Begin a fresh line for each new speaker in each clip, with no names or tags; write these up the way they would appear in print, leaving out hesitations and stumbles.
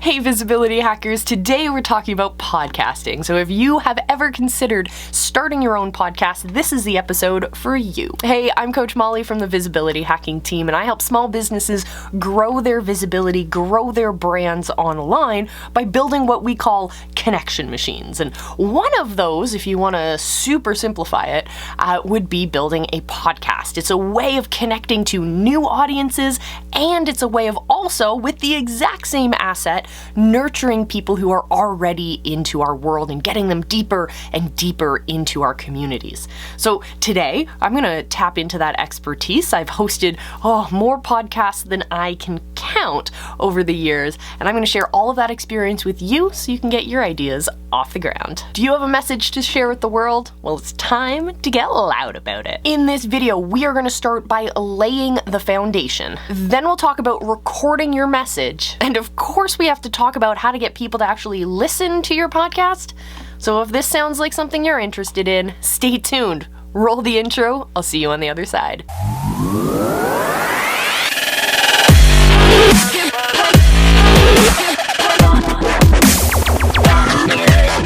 Hey visibility hackers, today we're talking about podcasting. So if you have ever considered starting your own podcast, this is the episode for you. Hey, I'm Coach Molle from the Visibility Hacking team, and I help small businesses grow their visibility, grow their brands online by building what we call connection machines. And one of those, if you want to super simplify it, would be building a podcast. It's a way of connecting to new audiences, and it's a way of also, with the exact same asset, nurturing people who are already into our world and getting them deeper and deeper into our communities. So today, I'm going to tap into that expertise. I've hosted more podcasts than I can count over the years, and I'm going to share all of that experience with you so you can get your ideas off the ground. Do you have a message to share with the world? Well, it's time to get loud about it. In this video, we are going to start by laying the foundation. Then we'll talk about recording your message, and of course we have to talk about how to get people to actually listen to your podcast. So if this sounds like something you're interested in, stay tuned. Roll the intro. I'll see you on the other side.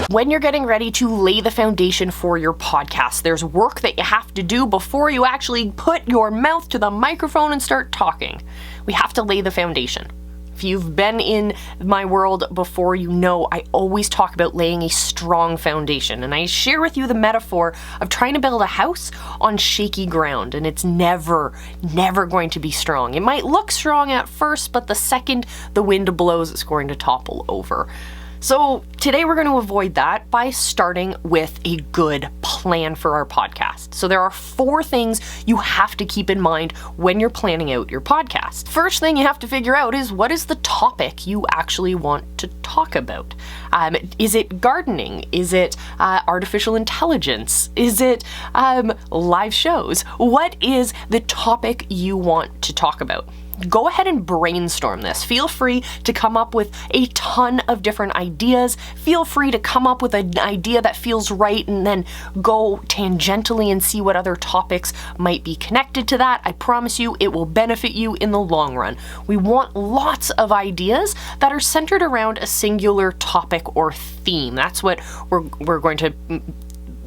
When you're getting ready to lay the foundation for your podcast, there's work that you have to do before you actually put your mouth to the microphone and start talking. We have to lay the foundation. If you've been in my world before, you know I always talk about laying a strong foundation, and I share with you the metaphor of trying to build a house on shaky ground, and it's never going to be strong. It might look strong at first, but the second the wind blows, it's going to topple over. So today we're going to avoid that by starting with a good plan for our podcast. So there are 4 things you have to keep in mind when you're planning out your podcast. First thing you have to figure out is, what is the topic you actually want to talk about? Is it gardening? Is it artificial intelligence? Is it live shows? What is the topic you want to talk about? Go ahead and brainstorm this. Feel free to come up with a ton of different ideas. Feel free to come up with an idea that feels right and then go tangentially and see what other topics might be connected to that. I promise you it will benefit you in the long run. We want lots of ideas that are centered around a singular topic or theme. That's what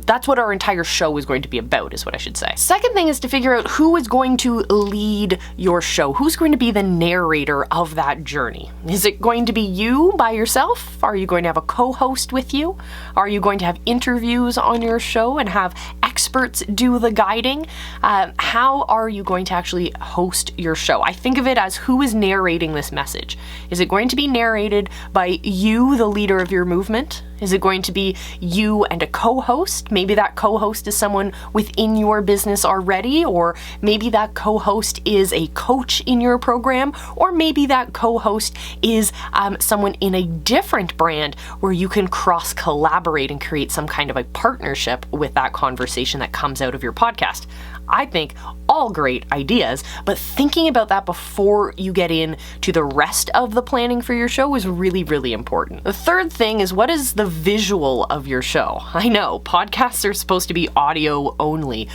that's what our entire show is going to be about, is what I should say. Second thing is to figure out who is going to lead your show. Who's going to be the narrator of that journey? Is it going to be you by yourself? Are you going to have a co-host with you? Are you going to have interviews on your show and have experts do the guiding? How are you going to actually host your show? I think of it as, who is narrating this message? Is it going to be narrated by you, the leader of your movement? Is it going to be you and a co-host? Maybe that co-host is someone within your business already, or maybe that co-host is a coach in your program, or maybe that co-host is someone in a different brand where you can cross-collaborate and create some kind of a partnership with that conversation that comes out of your podcast. I think all great ideas, but thinking about that before you get into the rest of the planning for your show is really, really important. The third thing is, what is the visual of your show? I know podcasts are supposed to be audio only,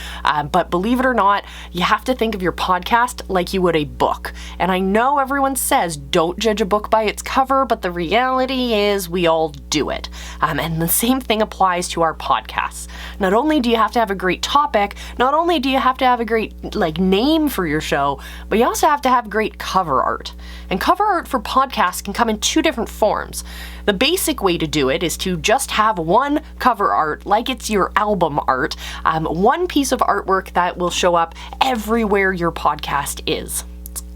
but believe it or not, you have to think of your podcast like you would a book. And I know everyone says don't judge a book by its cover, but the reality is we all do it. And the same thing applies to our podcasts. Not only do you have to have a great topic, not only do you have to have a great name for your show, but you also have to have great cover art. And cover art for podcasts can come in 2 different forms. The basic way to do it is to just have one cover art, like it's your album art, one piece of artwork that will show up everywhere your podcast is.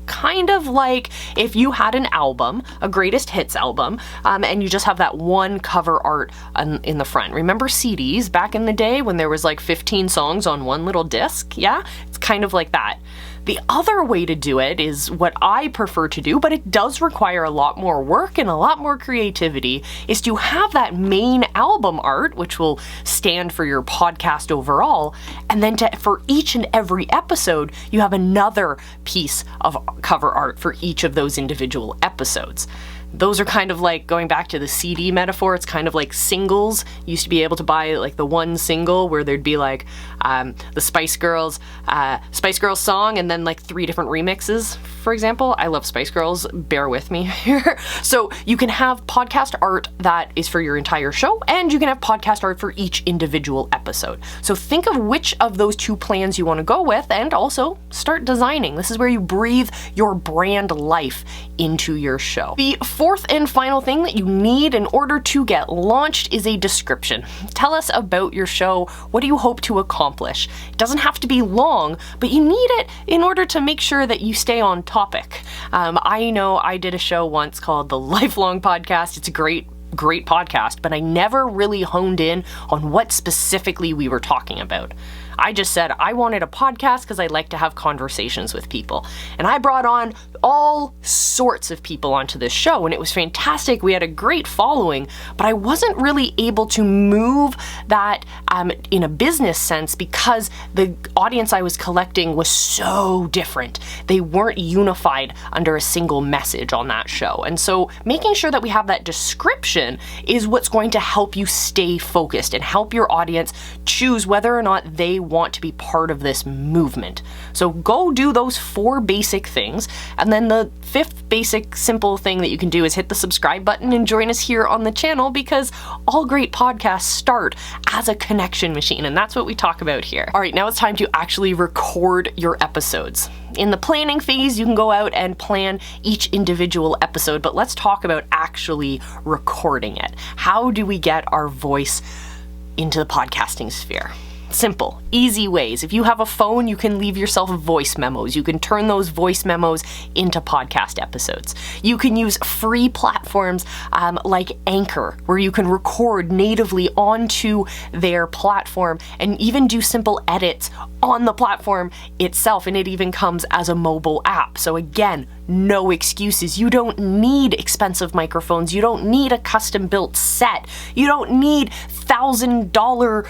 Kind of like if you had an album, a greatest hits album, and you just have that one cover art in the front. Remember CDs back in the day when there was 15 songs on one little disc? Yeah, it's kind of like that. The other way to do it is what I prefer to do, but it does require a lot more work and a lot more creativity, is to have that main album art, which will stand for your podcast overall, and then for each and every episode, you have another piece of cover art for each of those individual episodes. Those are kind of like, going back to the CD metaphor, it's kind of like singles. You used to be able to buy the one single where there'd be the Spice Girls song and then like 3 different remixes, for example. I love Spice Girls, bear with me here. So you can have podcast art that is for your entire show, and you can have podcast art for each individual episode. So think of which of those 2 plans you want to go with, and also start designing. This is where you breathe your brand life into your show. The 4th and final thing that you need in order to get launched is a description. Tell us about your show. What do you hope to accomplish? It doesn't have to be long, but you need it in order to make sure that you stay on topic. I know I did a show once called The Lifelong Podcast. It's a great podcast, but I never really honed in on what specifically we were talking about. I just said I wanted a podcast because I like to have conversations with people. And I brought on all sorts of people onto this show, and it was fantastic. We had a great following, but I wasn't really able to move that in a business sense because the audience I was collecting was so different. They weren't unified under a single message on that show. And so making sure that we have that description is what's going to help you stay focused and help your audience choose whether or not they want to be part of this movement. So go do those 4 basic things, and then the 5th basic simple thing that you can do is hit the subscribe button and join us here on the channel, because all great podcasts start as a connection machine, and that's what we talk about here. All right, now it's time to actually record your episodes. In the planning phase, you can go out and plan each individual episode, but let's talk about actually recording it. How do we get our voice into the podcasting sphere? Simple, easy ways. If you have a phone, you can leave yourself voice memos. You can turn those voice memos into podcast episodes. You can use free platforms like Anchor, where you can record natively onto their platform and even do simple edits on the platform itself, and it even comes as a mobile app. So again, no excuses. You don't need expensive microphones. You don't need a custom-built set. You don't need $1,000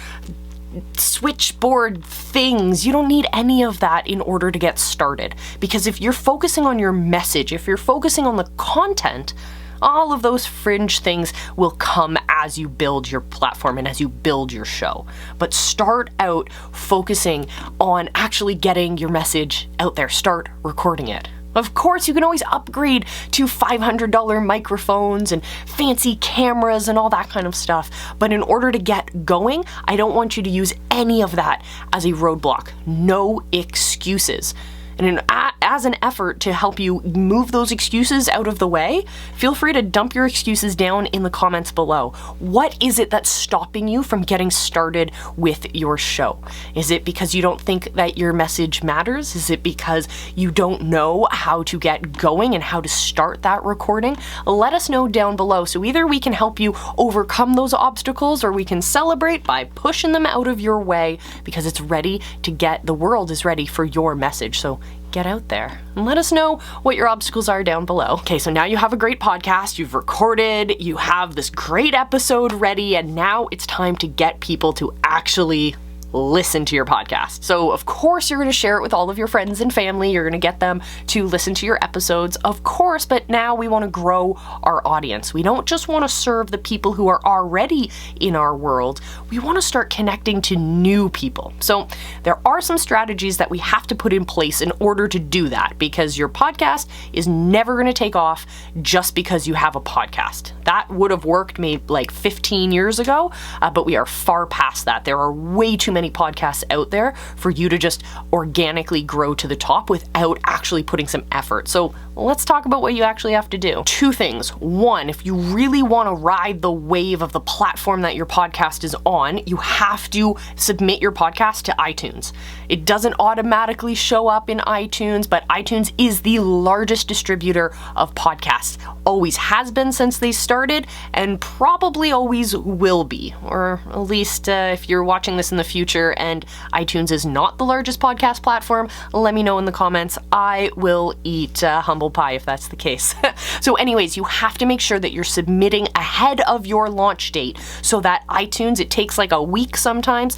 switchboard things. You don't need any of that in order to get started. Because if you're focusing on your message, if you're focusing on the content, all of those fringe things will come as you build your platform and as you build your show. But start out focusing on actually getting your message out there. Start recording it. Of course, you can always upgrade to $500 microphones and fancy cameras and all that kind of stuff. But in order to get going, I don't want you to use any of that as a roadblock. No excuses. And as an effort to help you move those excuses out of the way, feel free to dump your excuses down in the comments below. What is it that's stopping you from getting started with your show? Is it because you don't think that your message matters? Is it because you don't know how to get going and how to start that recording? Let us know down below, so either we can help you overcome those obstacles, or we can celebrate by pushing them out of your way, because it's ready to get, the world is ready for your message. So get out there and let us know what your obstacles are down below. Okay, so now you have a great podcast, you've recorded, you have this great episode ready, and now it's time to get people to actually listen to your podcast. So of course you're going to share it with all of your friends and family. You're going to get them to listen to your episodes, of course, but now we want to grow our audience. We don't just want to serve the people who are already in our world. We want to start connecting to new people. So there are some strategies that we have to put in place in order to do that, because your podcast is never going to take off just because you have a podcast. That would have worked maybe like 15 years ago, but we are far past that. There are way too many podcasts out there for you to just organically grow to the top without actually putting some effort. So let's talk about what you actually have to do. 2 things. 1, if you really want to ride the wave of the platform that your podcast is on, you have to submit your podcast to iTunes. It doesn't automatically show up in iTunes, but iTunes is the largest distributor of podcasts. Always has been since they started, and probably always will be. Or at least if you're watching this in the future and iTunes is not the largest podcast platform, let me know in the comments. I will eat humble pie if that's the case. So anyways, you have to make sure that you're submitting ahead of your launch date, so that iTunes, it takes like a week sometimes,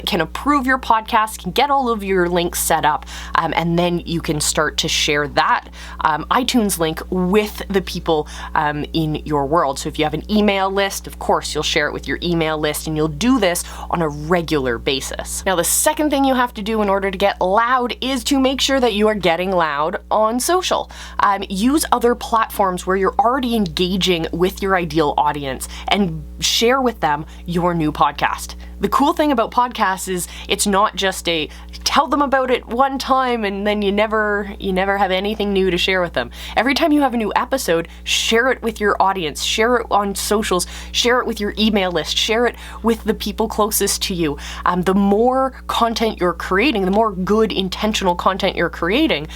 can approve your podcast, can get all of your links set up, and then you can start to share that iTunes link with the people in your world. So if you have an email list, of course you'll share it with your email list, and you'll do this on a regular basis. basis. Now, the second thing you have to do in order to get loud is to make sure that you are getting loud on social. Use other platforms where you're already engaging with your ideal audience and share with them your new podcast. The cool thing about podcasts is it's not just a tell them about it one time and then you never have anything new to share with them. Every time you have a new episode, share it with your audience, share it on socials, share it with your email list, share it with the people closest to you. The more content you're creating, the more good intentional content you're creating,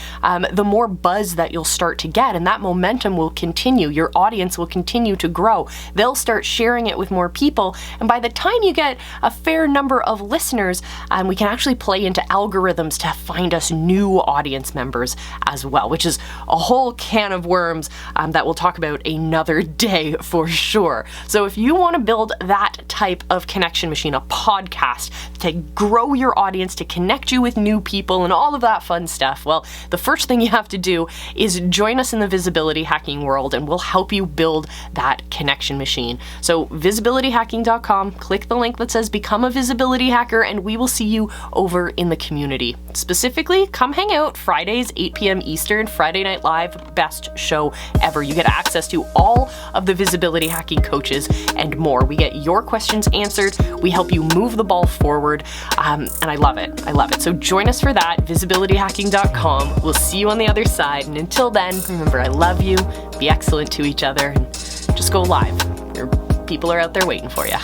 the more buzz that you'll start to get, and that momentum will continue. Your audience will continue to grow. They'll start sharing it with more people, and by the time you get a fair number of listeners, we can actually play into algorithms to find us new audience members as well, which is a whole can of worms that we'll talk about another day for sure. So if you want to build that type of connection machine, a podcast to grow your audience, to connect you with new people and all of that fun stuff, well, the first thing you have to do is join us in the visibility hacking world, and we'll help you build that connection machine. So visibilityhacking.com, click the link that says become a visibility hacker, and we will see you over in the community. Specifically, come hang out Fridays, 8 p.m. Eastern, Friday Night Live, best show ever. You get access to all of the visibility hacking coaches and more. We get your questions answered. We help you move the ball forward. And I love it. I love it. So join us for that, visibilityhacking.com. We'll see you on the other side. And until then, remember, I love you. Be excellent to each other and just go live. People are out there waiting for you.